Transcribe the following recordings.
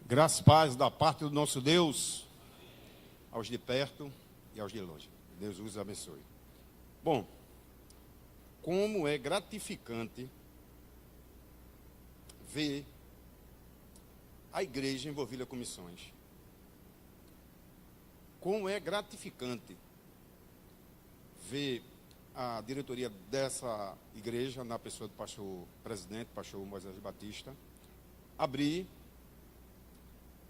Graça e paz da parte do nosso Deus, aos de perto e aos de longe. Deus os abençoe. Bom, como é gratificante ver a igreja envolvida com missões. Como é gratificante ver a diretoria dessa igreja, na pessoa do pastor presidente, pastor Moisés Batista, abrir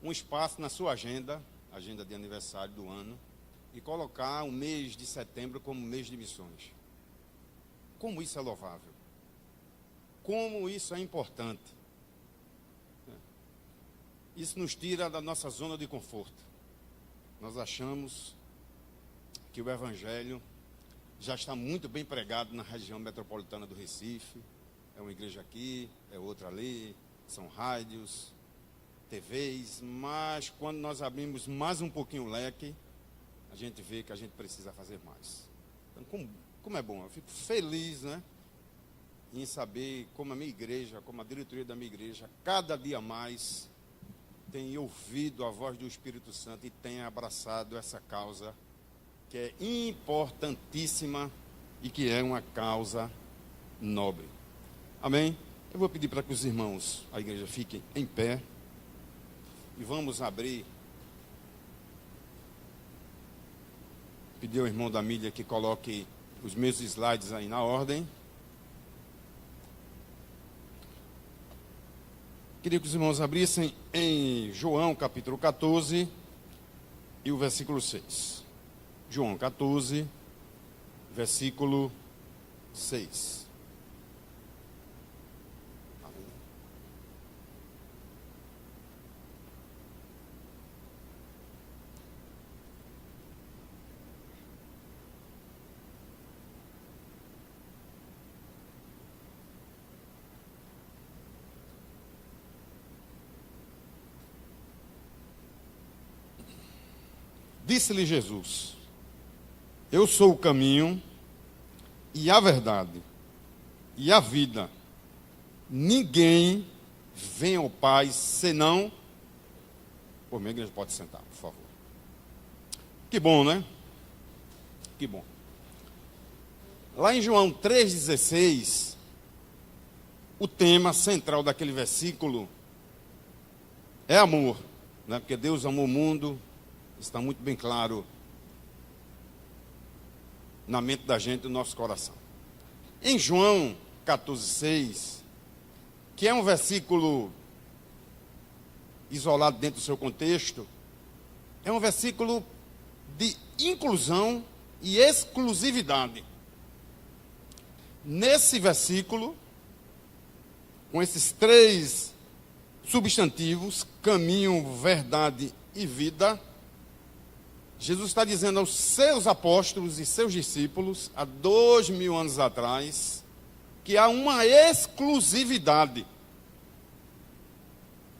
um espaço na sua agenda de aniversário do ano, e colocar o mês de setembro como mês de missões. Como isso é louvável. Como isso é importante. Isso nos tira da nossa zona de conforto. Nós achamos que o Evangelho já está muito bem pregado na região metropolitana do Recife. É uma igreja aqui, é outra ali, são rádios, TVs, mas quando nós abrimos mais um pouquinho o leque, a gente vê que a gente precisa fazer mais. Então, como é bom, eu fico feliz, né, em saber como a minha igreja, como a diretoria da minha igreja, cada dia mais tem ouvido a voz do Espírito Santo e tem abraçado essa causa que é importantíssima e que é uma causa nobre. Amém? Eu vou pedir para que os irmãos, a igreja, fiquem em pé. E vamos abrir. Pedir ao irmão da mídia que coloque os meus slides aí na ordem. Queria que os irmãos abrissem em João capítulo 14 e o versículo 6. João 14, versículo 6. Disse-lhe Jesus: eu sou o caminho e a verdade e a vida. Ninguém vem ao Pai senão... Por mim, a igreja pode sentar, por favor. Que bom, né? Que bom. Lá em João 3,16, o tema central daquele versículo é amor, né? Porque Deus amou o mundo. Está muito bem claro na mente da gente e no nosso coração. Em João 14,6, que é um versículo isolado dentro do seu contexto, é um versículo de inclusão e exclusividade. Nesse versículo, com esses três substantivos, caminho, verdade e vida, Jesus está dizendo aos seus apóstolos e seus discípulos, há 2000 anos atrás, que há uma exclusividade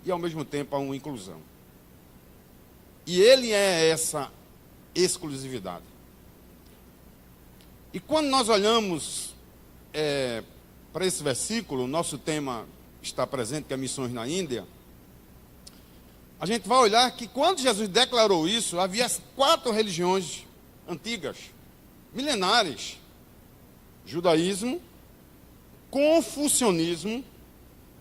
e, ao mesmo tempo, há uma inclusão. E ele é essa exclusividade. E quando nós olhamos para esse versículo, nosso tema está presente, que é missões na Índia. A gente vai olhar que quando Jesus declarou isso, havia 4 religiões antigas, milenares: judaísmo, confucionismo,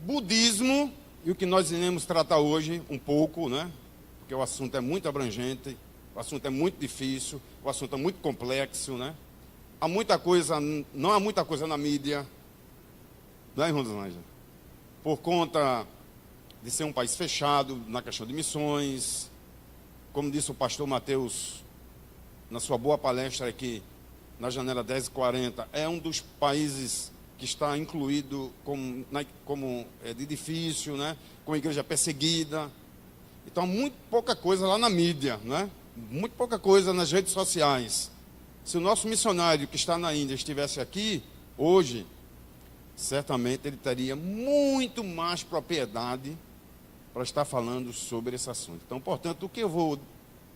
budismo, e o que nós iremos tratar hoje um pouco, né? Porque o assunto é muito abrangente, o assunto é muito difícil, o assunto é muito complexo, né? Há muita coisa, não há muita coisa na mídia, não é, irmão dos Anjos? Por conta de ser um país fechado na questão de missões. Como disse o pastor Mateus na sua boa palestra aqui na janela 10h40, é um dos países que está incluído como de difícil, né? Com a igreja perseguida. Então, muito pouca coisa lá na mídia, né? Muito pouca coisa nas redes sociais. Se o nosso missionário que está na Índia estivesse aqui hoje, certamente ele teria muito mais propriedade para estar falando sobre esse assunto. Então, portanto, o que eu vou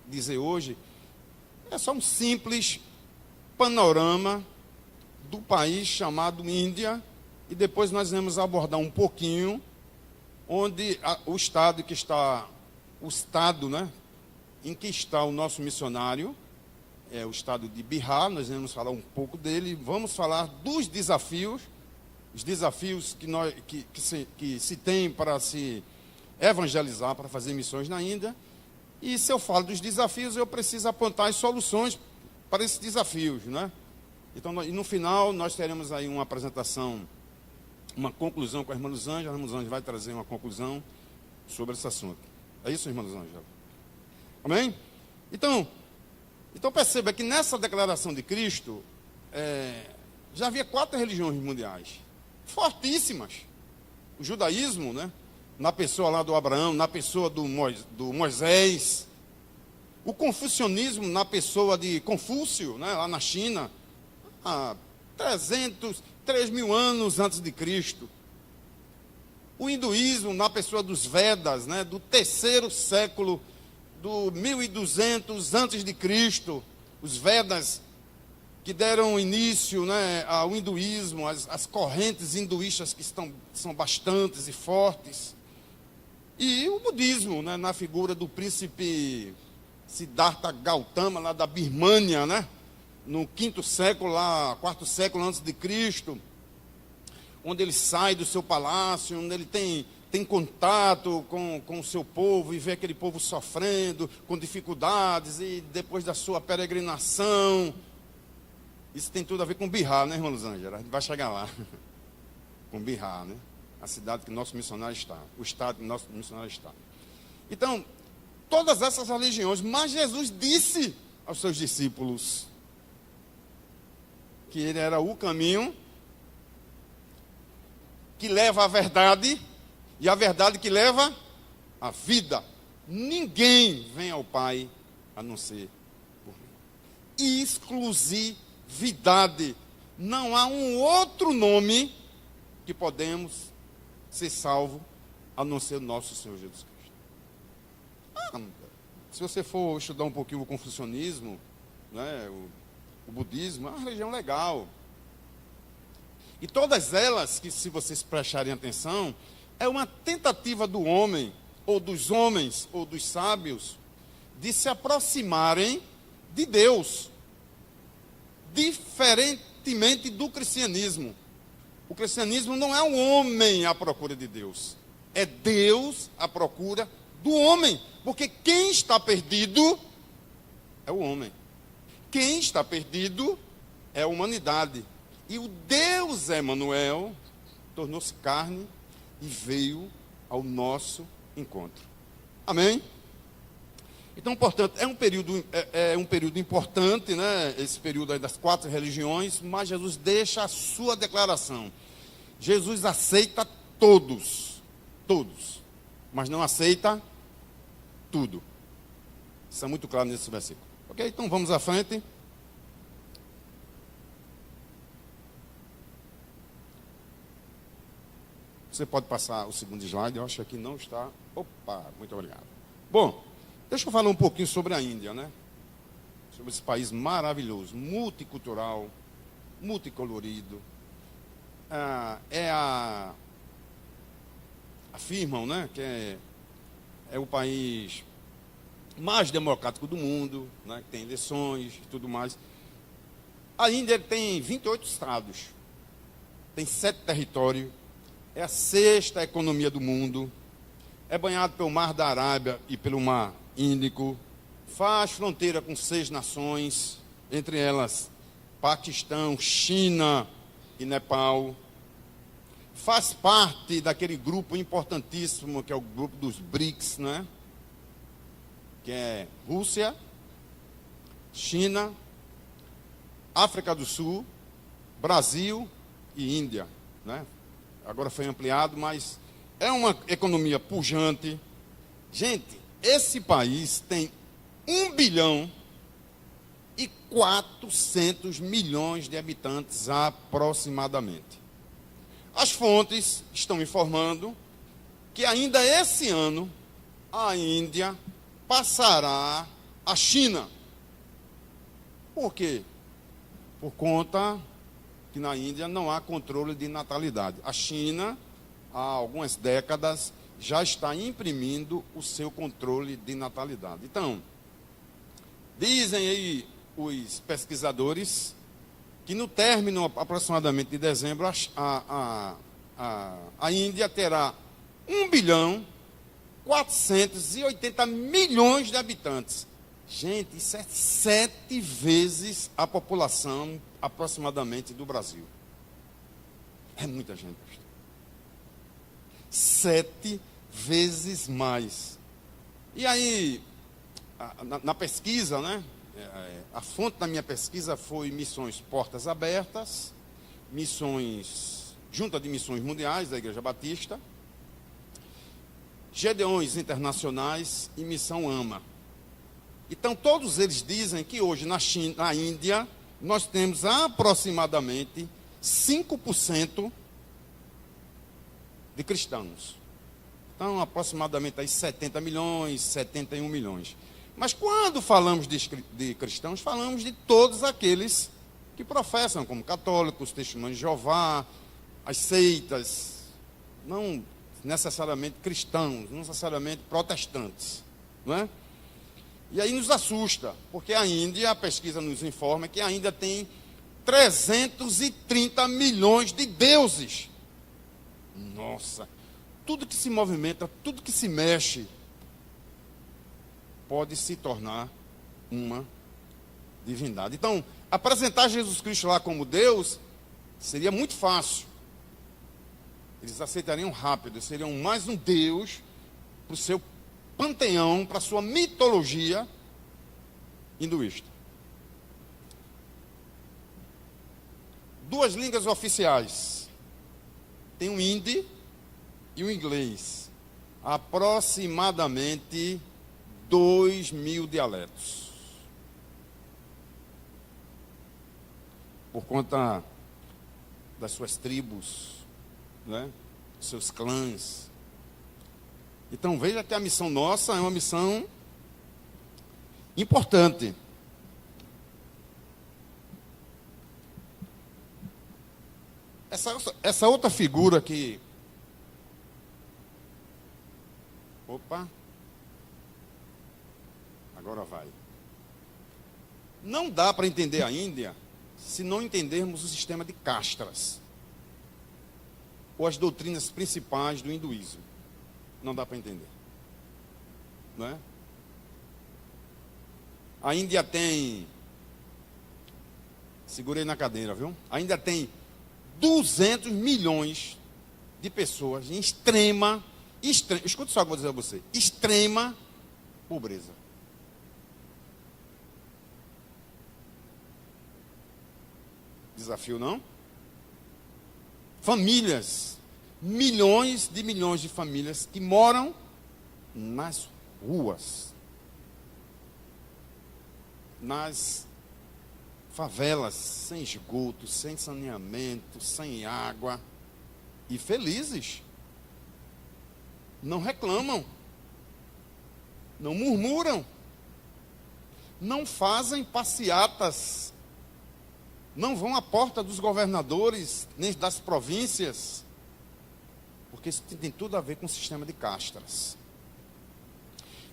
dizer hoje é só um simples panorama do país chamado Índia, e depois nós vamos abordar um pouquinho onde o estado que está o estado, né, em que está o nosso missionário, é o estado de Bihar. Nós vamos falar um pouco dele, vamos falar dos desafios, os desafios que se tem para se evangelizar, para fazer missões na Índia. E se eu falo dos desafios, eu preciso apontar as soluções para esses desafios, né? Então, no final, nós teremos aí uma apresentação, uma conclusão com a irmã Luzângela. A irmã Luzângela vai trazer uma conclusão sobre esse assunto. É isso, irmã Luzângela? Amém? Então perceba que nessa declaração de Cristo, já havia 4 religiões mundiais, fortíssimas. O judaísmo, né, na pessoa lá do Abraão, na pessoa do Moisés. O confucionismo na pessoa de Confúcio, né, lá na China, há 3.000 anos antes de Cristo. O hinduísmo na pessoa dos Vedas, né, do 3º século, do 1200 antes de Cristo. Os Vedas que deram início, né, ao hinduísmo, as correntes hinduístas que são bastantes e fortes. E o budismo, né, na figura do príncipe Siddhartha Gautama, lá da Birmânia, né, no 5º século, lá, 4º século antes de Cristo, onde ele sai do seu palácio, onde ele tem contato com o seu povo e vê aquele povo sofrendo, com dificuldades, e depois da sua peregrinação. Isso tem tudo a ver com Bihar, né, irmã Luzângela? A gente vai chegar lá. Com Bihar, né? A cidade que nosso missionário está, o estado que nosso missionário está. Então, todas essas religiões, mas Jesus disse aos seus discípulos que ele era o caminho que leva à verdade e a verdade que leva à vida. Ninguém vem ao Pai a não ser por mim. Exclusividade. Não há um outro nome que podemos ser salvo a não ser o nosso Senhor Jesus Cristo. Se você for estudar um pouquinho o confucionismo, né, o budismo, é uma religião legal. E todas elas, que se vocês prestarem atenção, é uma tentativa do homem, ou dos homens, ou dos sábios, de se aproximarem de Deus, diferentemente do cristianismo. O cristianismo não é um homem à procura de Deus, é Deus à procura do homem, porque quem está perdido é o homem. Quem está perdido é a humanidade. E o Deus Emanuel tornou-se carne e veio ao nosso encontro. Amém? Então, portanto, é um período importante, né? Esse período aí das 4 religiões, mas Jesus deixa a sua declaração. Jesus aceita todos, mas não aceita tudo. Isso é muito claro nesse versículo. Ok? Então vamos à frente. Você pode passar o segundo slide, eu acho que aqui não está. Opa, muito obrigado. Bom, deixa eu falar um pouquinho sobre a Índia, né? Sobre esse país maravilhoso, multicultural, multicolorido. Afirmam, né, que é o país mais democrático do mundo, né, que tem eleições e tudo mais. A Índia tem 28 estados, tem 7 territórios, é a 6ª economia do mundo, é banhado pelo Mar da Arábia e pelo Mar Índico, faz fronteira com 6 nações, entre elas Paquistão, China e Nepal. Faz parte daquele grupo importantíssimo que é o grupo dos BRICS, né? Que é Rússia, China, África do Sul, Brasil e Índia, né? Agora foi ampliado, mas é uma economia pujante. Gente, esse país tem 1.400.000.000 de habitantes aproximadamente. As fontes estão informando que ainda esse ano a Índia passará a China. Por quê? Por conta que na Índia não há controle de natalidade. A China, há algumas décadas, já está imprimindo o seu controle de natalidade. Então, dizem aí os pesquisadores que no término aproximadamente de dezembro, a Índia terá 1.480.000.000 de habitantes. Gente, isso é 7 vezes a população aproximadamente do Brasil. É muita gente. 7 vezes mais. E aí, na pesquisa, né? A fonte da minha pesquisa foi Missões Portas Abertas, Junta de Missões Mundiais da Igreja Batista, Gedeões Internacionais e Missão AMA. Então, todos eles dizem que hoje na Índia, nós temos aproximadamente 5% de cristãos. Então, aproximadamente aí 70 milhões, 71 milhões. Mas quando falamos de cristãos, falamos de todos aqueles que professam, como católicos, testemunhos de Jeová, as seitas, não necessariamente cristãos, não necessariamente protestantes, não é? E aí nos assusta, porque a Índia, a pesquisa nos informa que ainda tem 330 milhões de deuses. Nossa, tudo que se movimenta, tudo que se mexe, pode se tornar uma divindade. Então, apresentar Jesus Cristo lá como Deus seria muito fácil. Eles aceitariam rápido, seriam mais um Deus para o seu panteão, para a sua mitologia hinduísta. 2 línguas oficiais. Tem o hindi e o inglês. Aproximadamente 2.000 dialetos. Por conta das suas tribos, né? Seus clãs. Então veja que a missão nossa é uma missão importante. Essa outra figura aqui. Opa. Agora vai. Não dá para entender a Índia se não entendermos o sistema de castras, ou as doutrinas principais do hinduísmo. Não dá para entender. Não é? A Índia tem... Segurei na cadeira, viu? A Índia tem 200 milhões de pessoas em extrema... Escuta só o que eu vou dizer a você. Extrema pobreza. Desafio, não? Famílias, milhões de famílias que moram nas ruas, nas favelas, sem esgoto, sem saneamento, sem água, e felizes. Não reclamam, não murmuram, não fazem passeatas, não vão à porta dos governadores, nem das províncias, porque isso tem tudo a ver com o sistema de castras.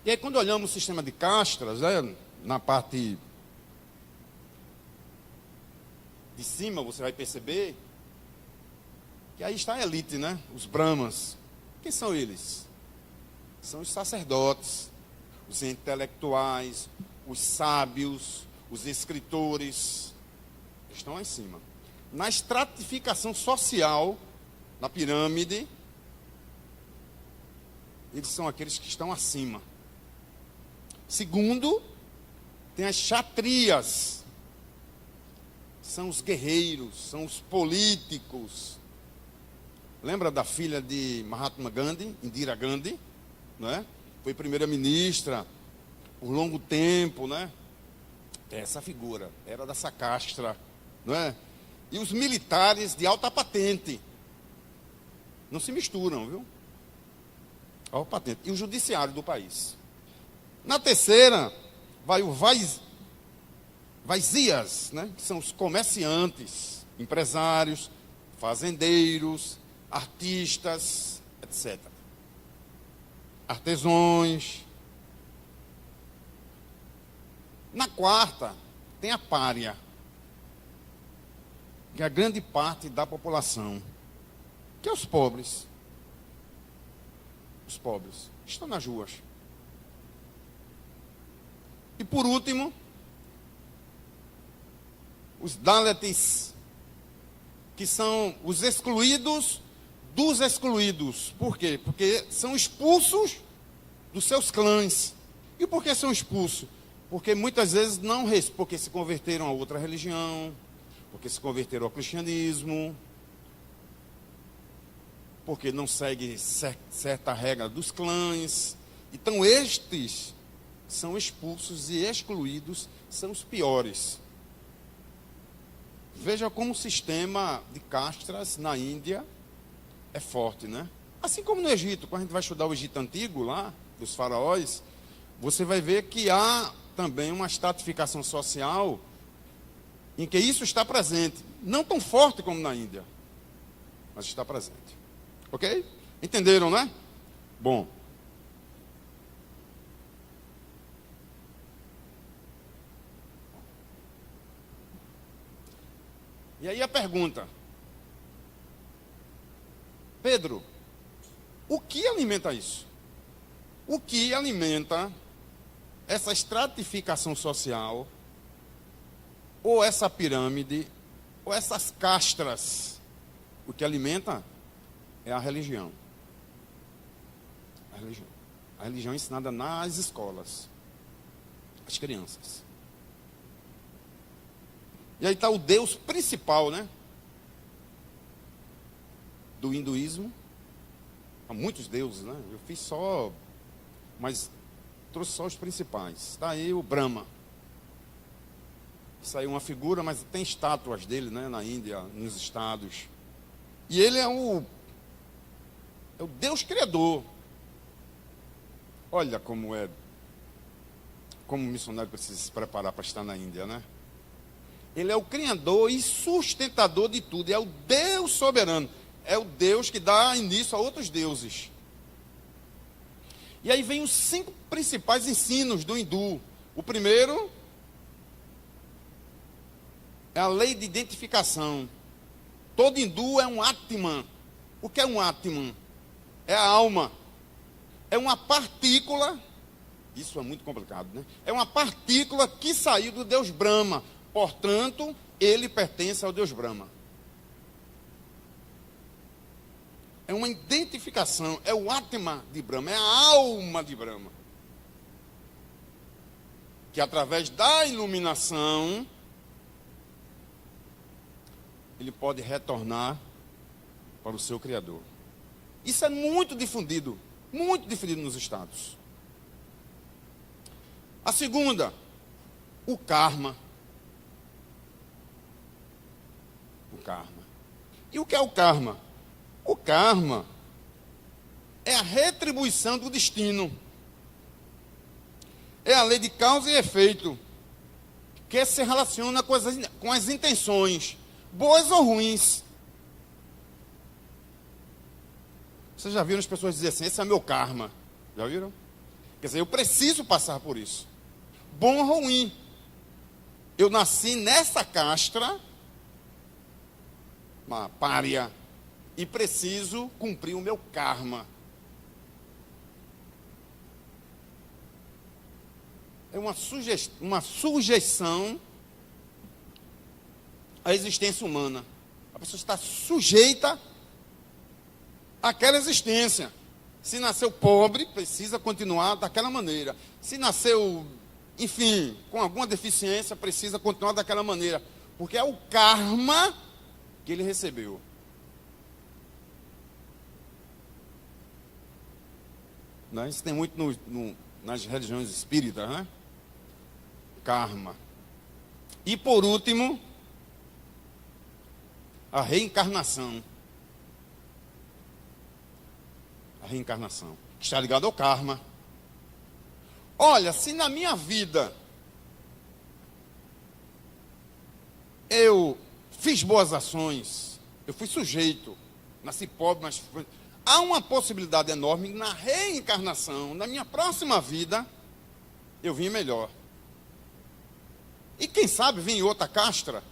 E aí, quando olhamos o sistema de castras, né, na parte de cima, você vai perceber que aí está a elite, né? Os brahmas. Quem são eles? São os sacerdotes, os intelectuais, os sábios, os escritores. Estão lá em cima. Na estratificação social, na pirâmide, eles são aqueles que estão acima. Segundo, tem as kshatriyas. São os guerreiros, são os políticos. Lembra da filha de Mahatma Gandhi, Indira Gandhi? Não é? Foi primeira-ministra por longo tempo, né? Essa figura era dessa castra, não é? E os militares de alta patente. Não se misturam, viu? Alta patente. E o judiciário do país. Na terceira, vai o vaizias, né? Que são os comerciantes, empresários, fazendeiros, artistas, etc. artesãos. Na quarta, tem a pária, que é a grande parte da população, que é os pobres. Os pobres estão nas ruas. E por último, os Dalits, que são os excluídos dos excluídos. Por quê? Porque são expulsos dos seus clãs. E por que são expulsos? Porque muitas vezes porque se converteram a outra religião, porque se converteram ao cristianismo, porque não seguem certa regra dos clãs. Então estes são expulsos e excluídos, são os piores. Veja como o sistema de castas na Índia é forte, né? Assim como no Egito, quando a gente vai estudar o Egito Antigo lá, dos faraós, você vai ver que há também uma estratificação social em que isso está presente. Não tão forte como na Índia, mas está presente. Ok? Entenderam, né? Bom. E aí a pergunta: Pedro, o que alimenta isso? O que alimenta essa estratificação social, ou essa pirâmide, ou essas castras? O que alimenta é a religião. A religião. A religião é ensinada nas escolas, às crianças. E aí está o Deus principal, né? Do hinduísmo. Há muitos deuses, né? Eu fiz só, mas trouxe só os principais. Está aí o Brahma. Isso aí é uma figura, mas tem estátuas dele, né? Na Índia, nos estados. E ele é o Deus criador. Olha como o missionário precisa se preparar para estar na Índia, né? Ele é o criador e sustentador de tudo. É o Deus soberano. É o Deus que dá início a outros deuses. E aí vem os 5 principais ensinos do hindu. O primeiro é a lei de identificação. Todo hindu é um Atman. O que é um Atman? É a alma. É uma partícula. Isso é muito complicado, né? É uma partícula que saiu do Deus Brahma. Portanto, ele pertence ao Deus Brahma. É uma identificação, é o Atma de Brahma, é a alma de Brahma. Que através da iluminação, ele pode retornar para o seu Criador. Isso é muito difundido nos Estados. A segunda, o karma. O karma. E o que é o karma? O karma é a retribuição do destino. É a lei de causa e efeito, que se relaciona com as intenções, boas ou ruins. Vocês já viram as pessoas dizer assim: esse é meu karma? Já viram? Quer dizer, eu preciso passar por isso. Bom ou ruim. Eu nasci nessa castra, uma pária, e preciso cumprir o meu karma. É uma sujeição à existência humana. A pessoa está sujeita àquela existência. Se nasceu pobre, precisa continuar daquela maneira. Se nasceu, enfim, com alguma deficiência, precisa continuar daquela maneira. Porque é o karma que ele recebeu. Né? Isso tem muito nas religiões espíritas, né? Karma. E por último, a reencarnação. A reencarnação, que está ligada ao karma. Olha, se na minha vida eu fiz boas ações, eu fui sujeito, nasci pobre, mas há uma possibilidade enorme na reencarnação, na minha próxima vida, eu vim melhor. E quem sabe vim em outra castra?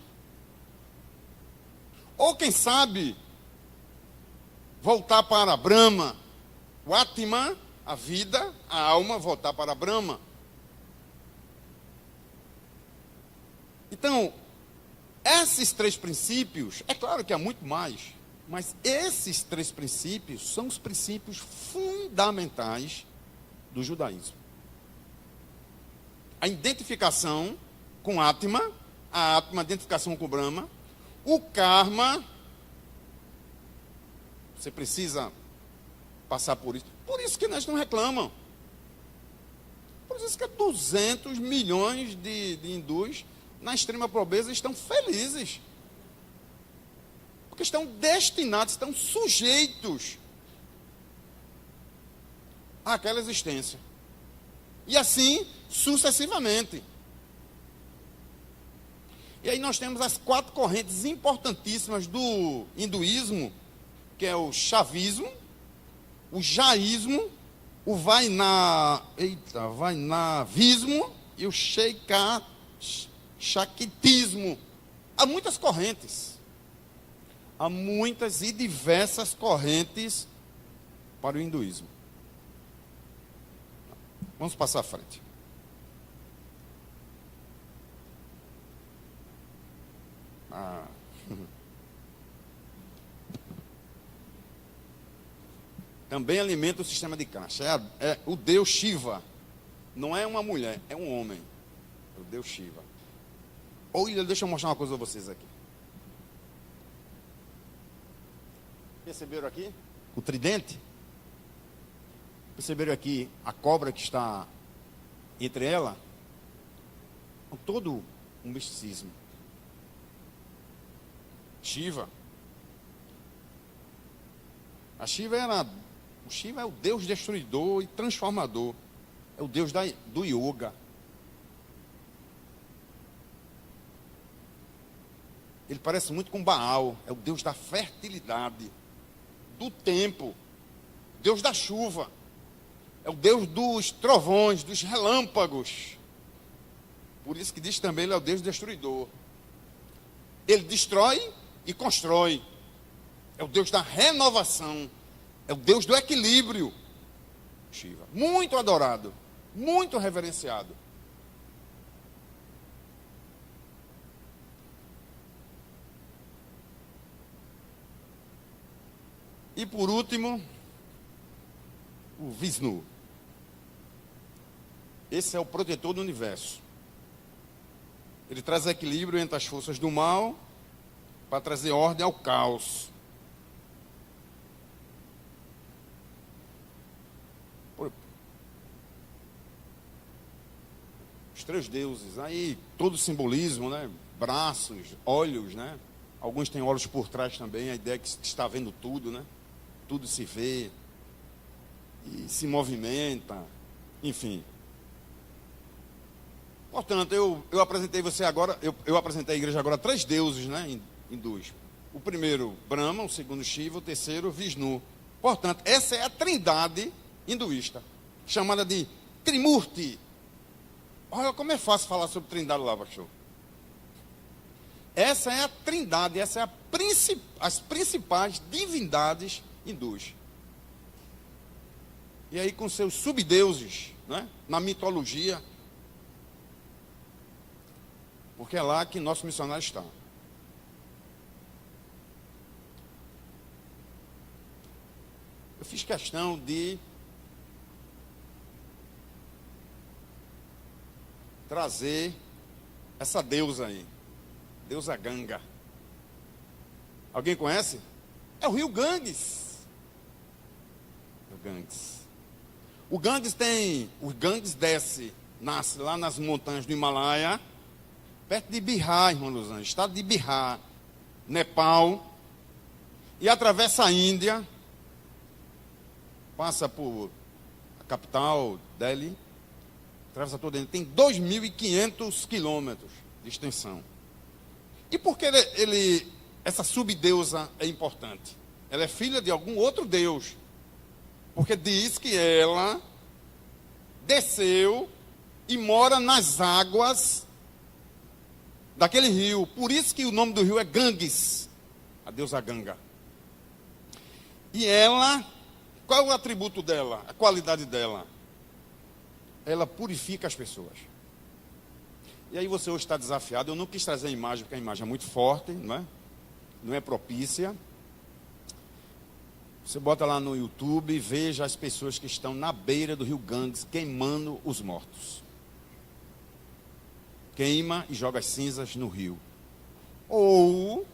Ou quem sabe voltar para Brahma, o Atman, a vida, a alma, voltar para Brahma. Então, esses 3 princípios, é claro que há muito mais, mas esses 3 princípios são os princípios fundamentais do judaísmo. A identificação com Atman, a identificação com Brahma, o karma, você precisa passar por isso. Por isso que nós não reclamam. Por isso que 200 milhões de hindus na extrema pobreza estão felizes. Porque estão destinados, estão sujeitos àquela existência. E assim, sucessivamente. E aí nós temos as 4 correntes importantíssimas do hinduísmo, que é o Shaivismo, o Jaísmo, o Vainavismo e o Shaktismo. Há muitas correntes. Há muitas e diversas correntes para o hinduísmo. Vamos passar à frente. Também alimenta o sistema de caixa. É o Deus Shiva. Não é uma mulher, é um homem. É o Deus Shiva. Olha, deixa eu mostrar uma coisa a vocês aqui. Perceberam aqui? O tridente? Perceberam aqui a cobra que está entre ela? Todo um misticismo. Shiva. O Shiva é o Deus destruidor e transformador. É o Deus do yoga. Ele parece muito com Baal. É o Deus da fertilidade, do tempo, Deus da chuva. É o Deus dos trovões, dos relâmpagos. Por isso que diz também, ele é o Deus destruidor. Ele destrói e constrói. É o Deus da renovação. É o Deus do equilíbrio. Shiva. Muito adorado. Muito reverenciado. E por último, o Vishnu. Esse é o protetor do universo. Ele traz equilíbrio entre as forças do mal para trazer ordem ao caos. Os 3 deuses, aí todo o simbolismo, né? Braços, olhos, né? Alguns têm olhos por trás também, a ideia é que está vendo tudo, né? Tudo se vê e se movimenta, enfim. Portanto, eu apresentei você agora, eu apresentei à igreja agora 3 deuses, né, hindus. O primeiro, Brahma, o segundo, Shiva, o terceiro, Vishnu. Portanto, essa é a trindade hinduísta, chamada de Trimurti. Olha como é fácil falar sobre trindade lá, pastor. Essa é a trindade, essa é as principais divindades hindus. E aí com seus subdeuses, né, na mitologia. Porque é lá que nosso missionário está. Eu fiz questão de trazer essa deusa aí. Deusa Ganga. Alguém conhece? É o rio Ganges. O Ganges nasce lá nas montanhas do Himalaia, perto de Bihar, irmão dos Anjos, estado de Bihar, Nepal, e atravessa a Índia, passa por a capital, Delhi, atravessa toda a Índia, tem 2.500 quilômetros de extensão. E por que essa subdeusa é importante? Ela é filha de algum outro deus, Porque diz que ela desceu e mora nas águas daquele rio. Por isso que o nome do rio é Ganges, a deusa Ganga. E ela, qual é o atributo dela, a qualidade dela? Ela purifica as pessoas. E aí você hoje está desafiado. Eu não quis trazer a imagem, porque a imagem é muito forte, não é propícia. Você bota lá no YouTube e veja as pessoas que estão na beira do rio Ganges queimando os mortos. Queima e joga as cinzas no rio. Ou,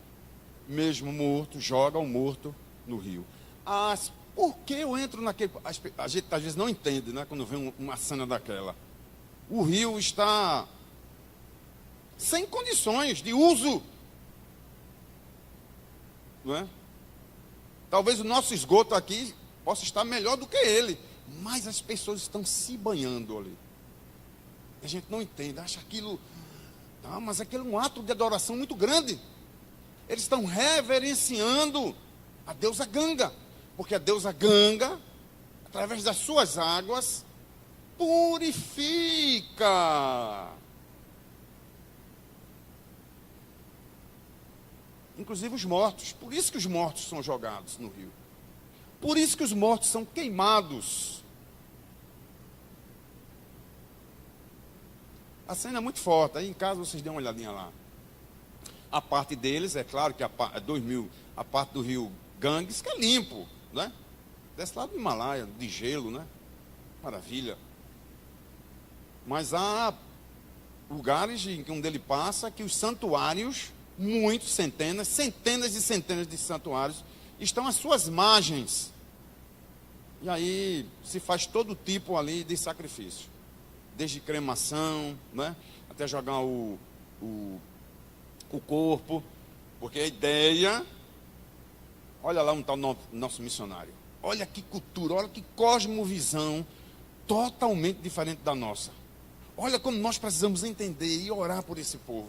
mesmo morto, joga o morto no rio. Por que eu entro naquele... A gente às vezes não entende, né, quando vê uma cena daquela. O rio está sem condições de uso. Não é? Talvez o nosso esgoto aqui possa estar melhor do que ele. Mas as pessoas estão se banhando ali. A gente não entende, acha aquilo... mas aquilo é um ato de adoração muito grande. Eles estão reverenciando a deusa Ganga. Porque a deusa Ganga, através das suas águas, purifica. Inclusive os mortos. Por isso que os mortos são jogados no rio. Por isso que os mortos são queimados. A cena é muito forte. Aí em casa vocês dêem uma olhadinha lá. A parte deles, é claro que a parte do rio Ganges, que é limpo, né? Desce lá do Himalaia, de gelo, né? Maravilha. Mas há lugares onde ele passa que os santuários, muitos, centenas e centenas de santuários, estão às suas margens. E aí se faz todo tipo ali de sacrifício. Desde cremação, né, até jogar o corpo. Porque a ideia... Olha lá um tal nosso missionário. Olha que cultura, olha que cosmovisão totalmente diferente da nossa. Olha como nós precisamos entender e orar por esse povo.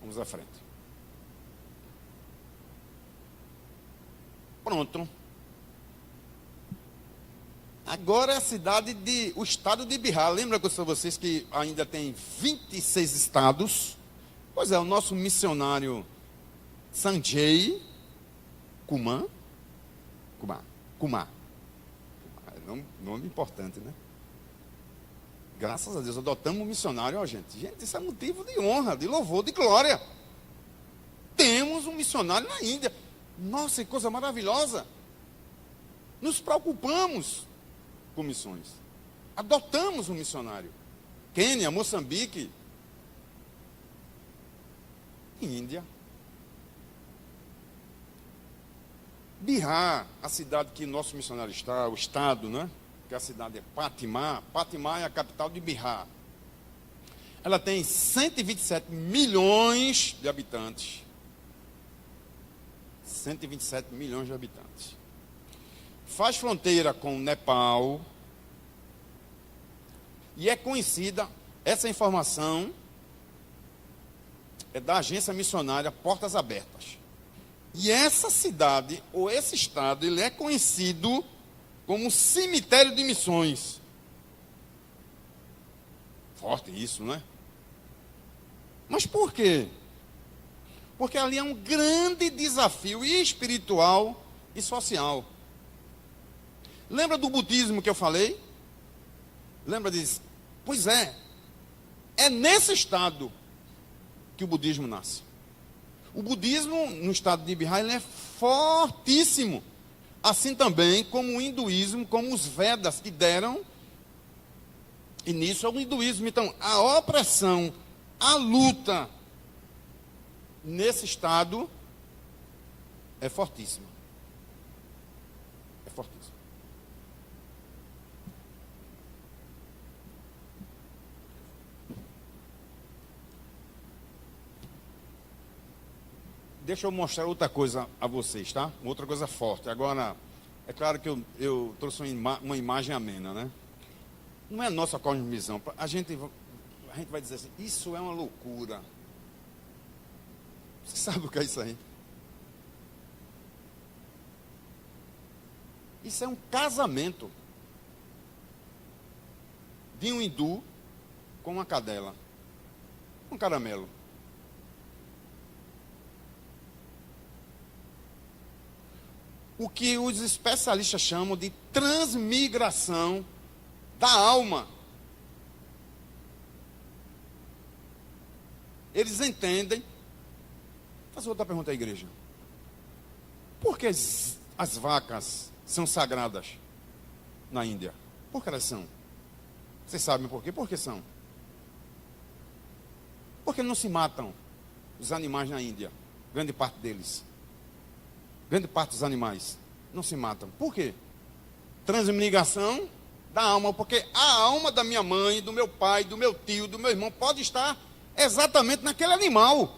Vamos à frente. Pronto. Agora é o estado de Bihar. Lembra que eu disse a vocês que ainda tem 26 estados? Pois é, o nosso missionário Sanjay Kumar. Nome importante, né? Graças a Deus, adotamos um missionário, gente. Gente, isso é motivo de honra, de louvor, de glória. Temos um missionário na Índia. Nossa, que coisa maravilhosa. Nos preocupamos com missões. Adotamos um missionário. Quênia, Moçambique, Índia. Bihar, a cidade que nosso missionário está, o estado, né? Que a cidade é Patna. Patna é a capital de Bihar. Ela tem 127 milhões de habitantes. 127 milhões de habitantes. Faz fronteira com o Nepal. E é conhecida, essa informação é da agência missionária Portas Abertas. E essa cidade, ou esse estado, ele é conhecido como cemitério de missões. Forte isso, não é? Mas por quê? Porque ali é um grande desafio espiritual e social. Lembra do budismo que eu falei? Lembra disso? Pois é nesse estado que o budismo nasce. O budismo no estado de Bihar ele é fortíssimo. Assim também como o hinduísmo, como os Vedas que deram início ao hinduísmo. Então, a opressão, a luta nesse estado é fortíssima. É fortíssima. Deixa eu mostrar outra coisa a vocês, tá? Outra coisa forte. Agora, é claro que eu trouxe uma imagem amena, né? Não é a nossa cosmovisão. A gente vai dizer assim, isso é uma loucura. Você sabe o que é isso aí? Isso é um casamento de um hindu com uma cadela, um caramelo. O que os especialistas chamam de transmigração da alma. Eles entendem. Vou fazer outra pergunta à igreja. Por que as vacas são sagradas na Índia? Por que elas são? Vocês sabem por quê? Por que são? Por que não se matam os animais na Índia? Grande parte deles. Grande parte dos animais não se matam. Por quê? Transmigração da alma. Porque a alma da minha mãe, do meu pai, do meu tio, do meu irmão pode estar exatamente naquele animal.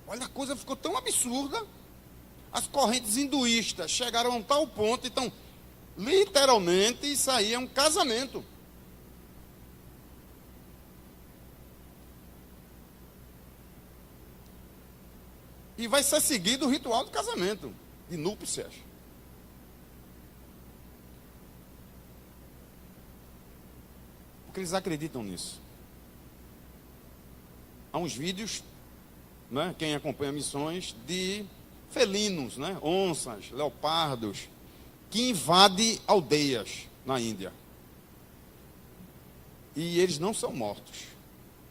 Olha, a coisa ficou tão absurda. As correntes hinduístas chegaram a um tal ponto, então, literalmente, isso aí é um casamento. E vai ser seguido o ritual do casamento, de núpcias. Porque eles acreditam nisso. Há uns vídeos, né, quem acompanha missões, de felinos, né, onças, leopardos, que invadem aldeias na Índia. E eles não são mortos.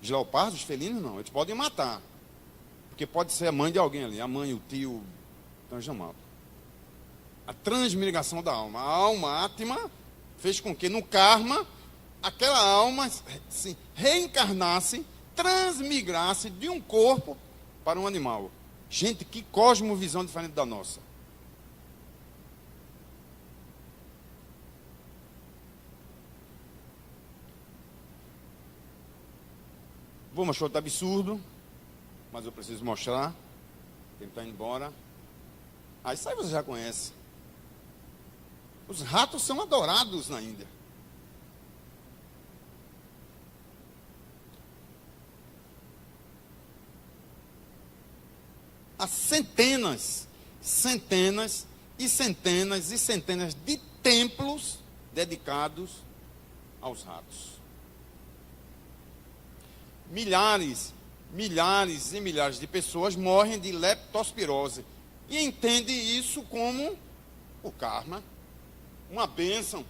Os leopardos, os felinos não, eles podem matar. Porque pode ser a mãe de alguém ali, a mãe, o tio, então eles não matam. A transmigração da alma. A alma átma fez com que no karma, aquela alma se reencarnasse, transmigrasse de um corpo para um animal. Gente, que cosmovisão diferente da nossa. Vou mostrar outro absurdo, mas eu preciso mostrar. Quem está indo embora. Ah, isso aí você já conhece. Os ratos são adorados na Índia. Há centenas e centenas de templos dedicados aos ratos. Milhares e milhares de pessoas morrem de leptospirose e entendem isso como o karma, uma bênção.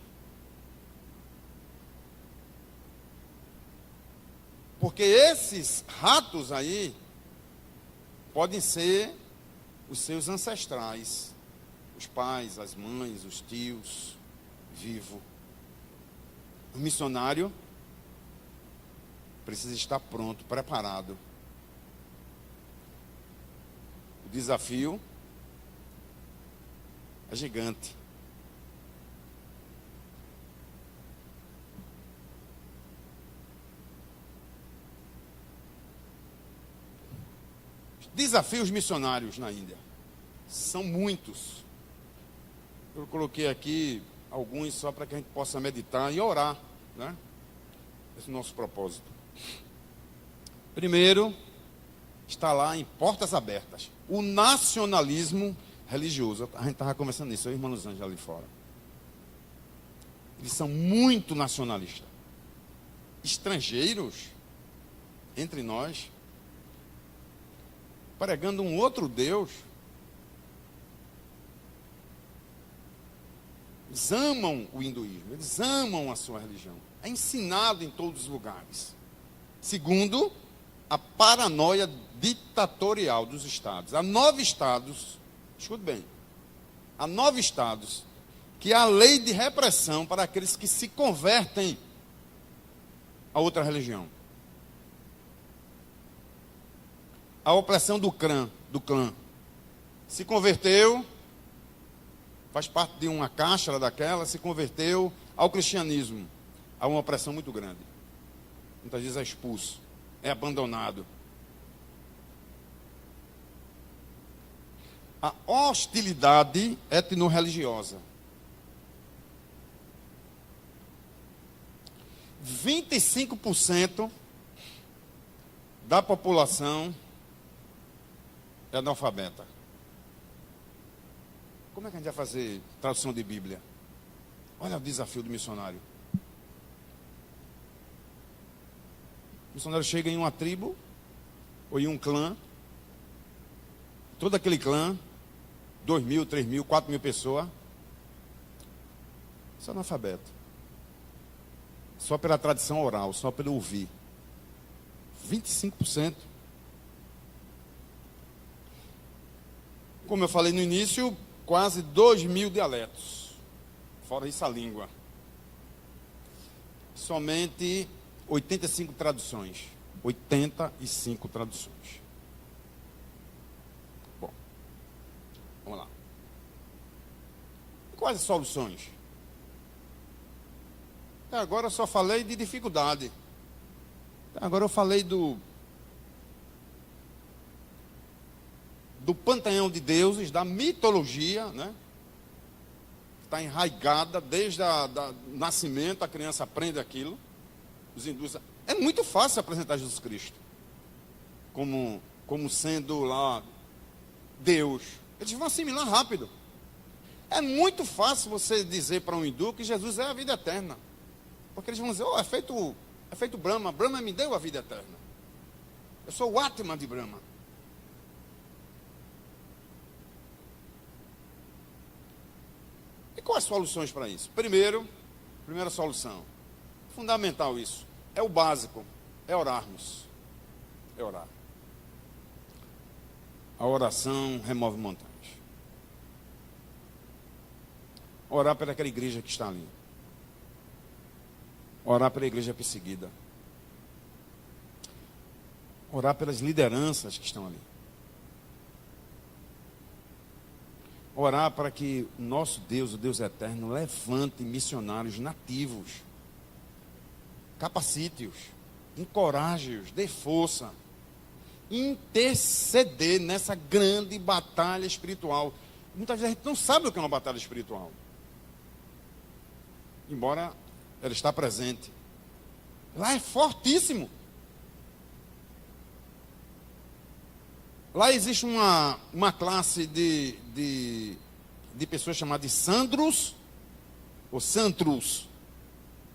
Porque esses ratos aí podem ser os seus ancestrais, os pais, as mães, os tios, vivo. O missionário precisa estar pronto, preparado. O desafio é gigante. Desafios missionários na Índia são muitos. Eu coloquei aqui alguns só para que a gente possa meditar e orar, né? Esse é o nosso propósito. Primeiro, está lá em portas abertas. O nacionalismo religioso. A gente estava conversando nisso, eu e o irmão Los Angeles ali fora. Eles são muito nacionalistas. Estrangeiros, entre nós, pregando um outro Deus. Eles amam o hinduísmo, eles amam a sua religião. É ensinado em todos os lugares. Segundo, a paranoia ditatorial dos estados. Há 9 estados, escute bem, há 9 estados que há lei de repressão para aqueles que se convertem a outra religião. A opressão do clã. Se converteu, faz parte de uma caixa daquela, se converteu ao cristianismo. Há uma opressão muito grande. Muitas vezes é expulso, é abandonado. A hostilidade etno-religiosa. 25% da população é analfabeta. Como é que a gente vai fazer tradução de Bíblia? Olha o desafio do missionário. O missionário chega em uma tribo, ou em um clã, todo aquele clã, 2.000, 3.000, 4.000 pessoas, são analfabetos. Só pela tradição oral, só pelo ouvir. 25%. Como eu falei no início, quase 2.000 dialetos. Fora isso a língua. Somente 85 traduções. 85 traduções. Bom, vamos lá. Quais as soluções? Até agora eu só falei de dificuldade. Até agora eu falei do panteão de deuses, da mitologia, né? Está enraigada desde o nascimento, a criança aprende aquilo. Os hindus, é muito fácil apresentar Jesus Cristo como sendo lá Deus. Eles vão assimilar rápido. É muito fácil você dizer para um hindu que Jesus é a vida eterna. Porque eles vão dizer, é feito Brahma. Brahma me deu a vida eterna. Eu sou o Atma de Brahma. E quais as soluções para isso? Primeira solução. Fundamental isso. É o básico. É orarmos. É orar. A oração remove montanhas. Orar pela aquela igreja que está ali. Orar pela igreja perseguida. Orar pelas lideranças que estão ali. Orar para que o nosso Deus, o Deus eterno, levante missionários nativos. Capacite-os. Encoraje-os. Dê força. Interceder nessa grande batalha espiritual. Muitas vezes a gente não sabe o que é uma batalha espiritual. Embora ela está presente. Lá é fortíssimo. Lá existe uma classe de pessoas chamadas de Sandros, ou Santrus,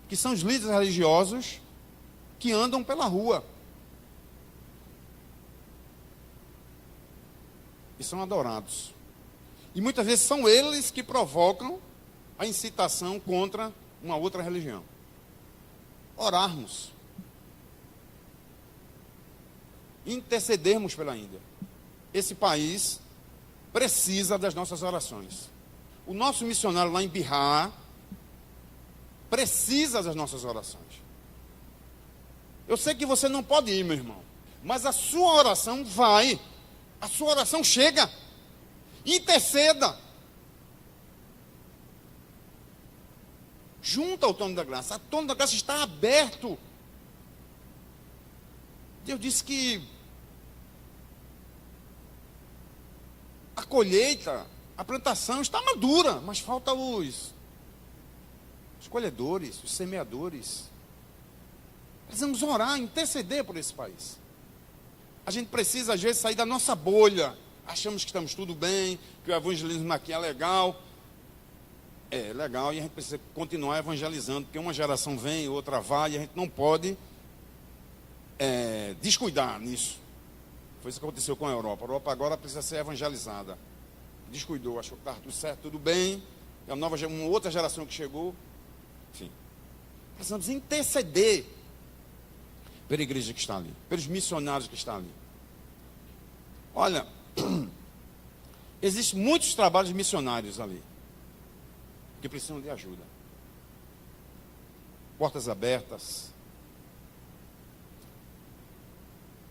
que são os líderes religiosos que andam pela rua. E são adorados. E muitas vezes são eles que provocam a incitação contra uma outra religião. Orarmos. Intercedermos pela Índia. Esse país precisa das nossas orações. O nosso missionário lá em Bihar precisa das nossas orações. Eu sei que você não pode ir, meu irmão, mas a sua oração vai. A sua oração chega. Interceda. Junto ao trono da graça. O trono da graça está aberto. Deus disse que a colheita, a plantação está madura, mas falta os colhedores, os semeadores. Precisamos orar, interceder por esse país. A gente precisa, às vezes, sair da nossa bolha. Achamos que estamos tudo bem, que o evangelismo aqui é legal. É legal, e a gente precisa continuar evangelizando, porque uma geração vem, outra vai, e a gente não pode descuidar nisso. Foi isso que aconteceu com a Europa. A Europa agora precisa ser evangelizada. Descuidou, achou que estava tudo certo, tudo bem. E uma outra geração que chegou. Enfim. Precisamos interceder pela igreja que está ali, pelos missionários que estão ali. Olha, existem muitos trabalhos missionários ali que precisam de ajuda. Portas abertas,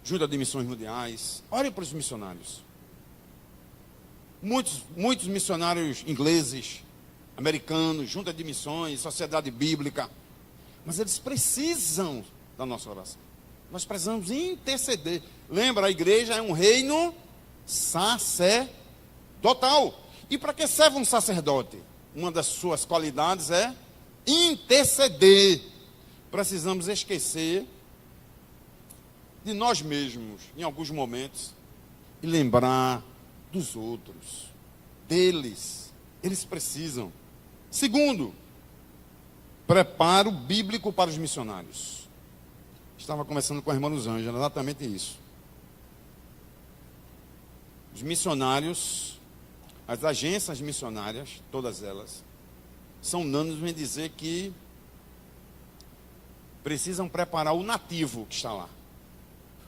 ajuda de missões mundiais. Olhem para os missionários. Muitos missionários ingleses, americanos, junta de missões, sociedade bíblica. Mas eles precisam da nossa oração. Nós precisamos interceder. Lembra, a igreja é um reino sacerdotal. E para que serve um sacerdote? Uma das suas qualidades é interceder. Precisamos esquecer de nós mesmos em alguns momentos e lembrar dos outros, deles. Eles precisam. Segundo, preparo bíblico para os missionários. Estava conversando com a irmã Luzângela, exatamente isso. Os missionários, as agências missionárias, todas elas, são unânimes em dizer que precisam preparar o nativo que está lá.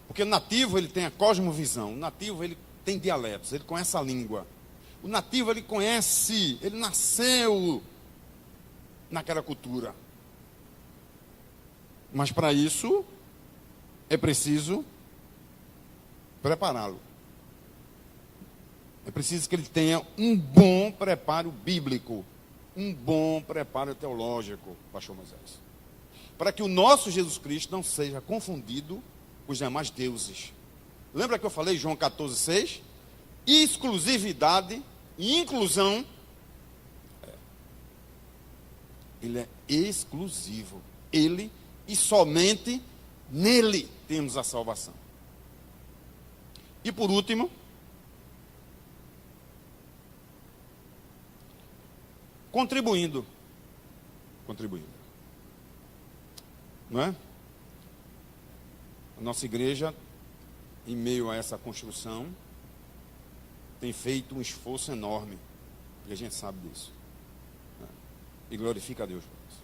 Porque o nativo, ele tem a cosmovisão, o nativo, ele tem dialetos, ele conhece a língua. O nativo, ele conhece, ele nasceu naquela cultura. Mas para isso, é preciso prepará-lo. É preciso que ele tenha um bom preparo bíblico, um bom preparo teológico, pastor Moisés. Para que o nosso Jesus Cristo não seja confundido com os demais deuses. Lembra que eu falei, João 14,6? Exclusividade e inclusão. Ele é exclusivo. Ele e somente nele temos a salvação. E por último, contribuindo. Não é? A nossa igreja, em meio a essa construção, tem feito um esforço enorme. E a gente sabe disso. Né? E glorifica a Deus por isso.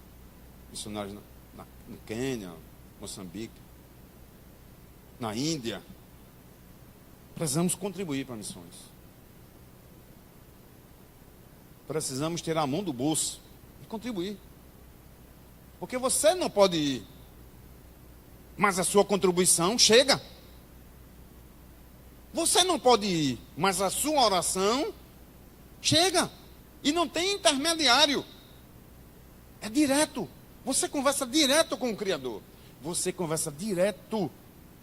Missionários no Quênia, Moçambique, na Índia. Precisamos contribuir para missões. Precisamos ter a mão do bolso e contribuir. Porque você não pode ir, mas a sua contribuição chega. Você não pode ir, mas a sua oração chega. E não tem intermediário. É direto. Você conversa direto com o Criador. Você conversa direto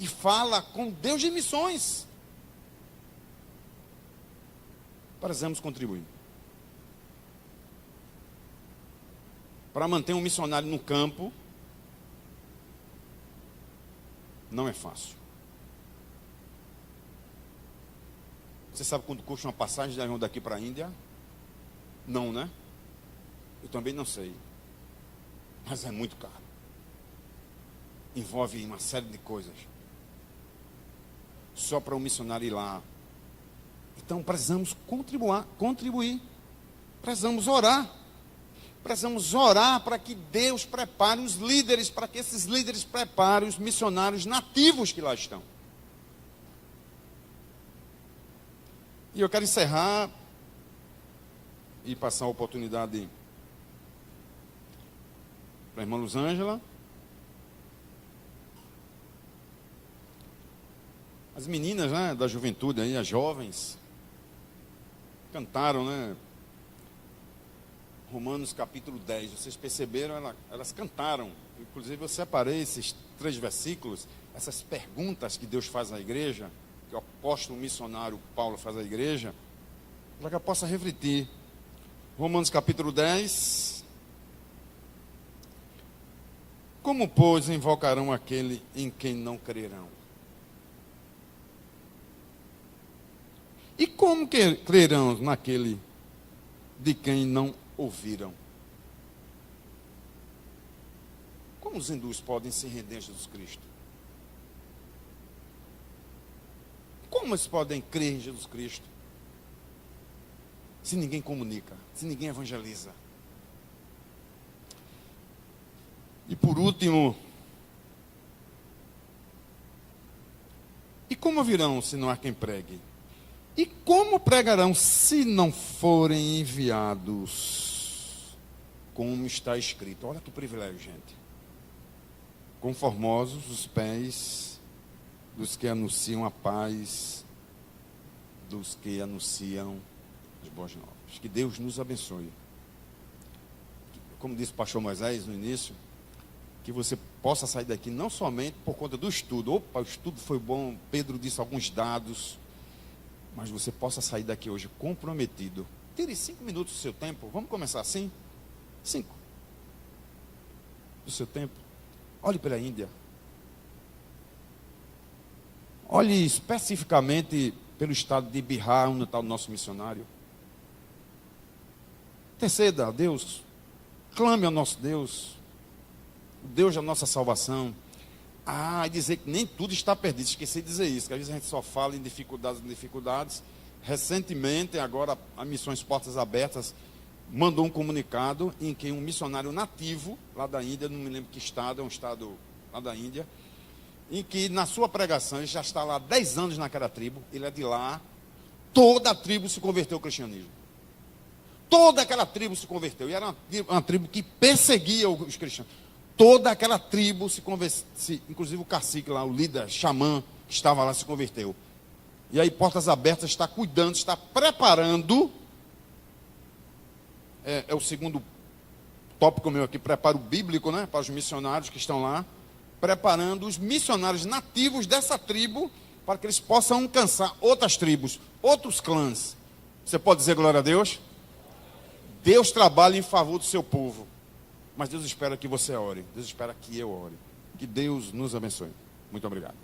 e fala com Deus de missões. Precisamos contribuir. Para manter um missionário no campo, não é fácil. Você sabe quanto custa uma passagem de avião daqui para a Índia? Não, né? Eu também não sei. Mas é muito caro. Envolve uma série de coisas. Só para um missionário ir lá. Então precisamos contribuir. Precisamos orar. Precisamos orar para que Deus prepare os líderes, para que esses líderes preparem os missionários nativos que lá estão. E eu quero encerrar e passar a oportunidade para a irmã Luzângela. As meninas, né, da juventude aí, as jovens, cantaram, né? Romanos capítulo 10, vocês perceberam, elas cantaram. Inclusive eu separei esses 3 versículos, essas perguntas que Deus faz à igreja, que o apóstolo missionário Paulo faz à igreja, para que eu possa refletir. Romanos capítulo 10. Como, pois, invocarão aquele em quem não crerão? E como que crerão naquele de quem não ouviram? Como os hindus podem se render a Jesus Cristo? Como eles podem crer em Jesus Cristo se ninguém comunica, se ninguém evangeliza? E por último, e como virão se não há quem pregue? E como pregarão se não forem enviados? Como está escrito. Olha que privilégio, gente. Conformosos os pés dos que anunciam a paz, dos que anunciam as boas novas. Que Deus nos abençoe. Como disse o pastor Moisés no início, que você possa sair daqui não somente por conta do estudo. Opa, o estudo foi bom, Pedro disse alguns dados, mas você possa sair daqui hoje comprometido. Tire 5 minutos do seu tempo. Vamos começar assim? 5 do seu tempo. Olhe para a Índia. Olhe especificamente pelo estado de Bihar, onde está o nosso missionário. Interceda a Deus, clame ao nosso Deus, o Deus da nossa salvação. E dizer que nem tudo está perdido, esqueci de dizer isso, que às vezes a gente só fala em dificuldades. Recentemente, agora a Missões Portas Abertas mandou um comunicado em que um missionário nativo, lá da Índia, não me lembro que estado, é um estado lá da Índia, em que na sua pregação, ele já está lá há 10 anos naquela tribo, ele é de lá, toda a tribo se converteu ao cristianismo. Toda aquela tribo se converteu, e era uma tribo que perseguia os cristãos. Toda aquela tribo se converteu, inclusive o cacique lá, o líder, xamã, que estava lá, se converteu. E aí Portas Abertas está cuidando, está preparando, é o segundo tópico meu aqui, preparo bíblico, né, para os missionários que estão lá, preparando os missionários nativos dessa tribo, para que eles possam alcançar outras tribos, outros clãs. Você pode dizer glória a Deus? Deus trabalha em favor do seu povo, mas Deus espera que você ore, Deus espera que eu ore. Que Deus nos abençoe. Muito obrigado.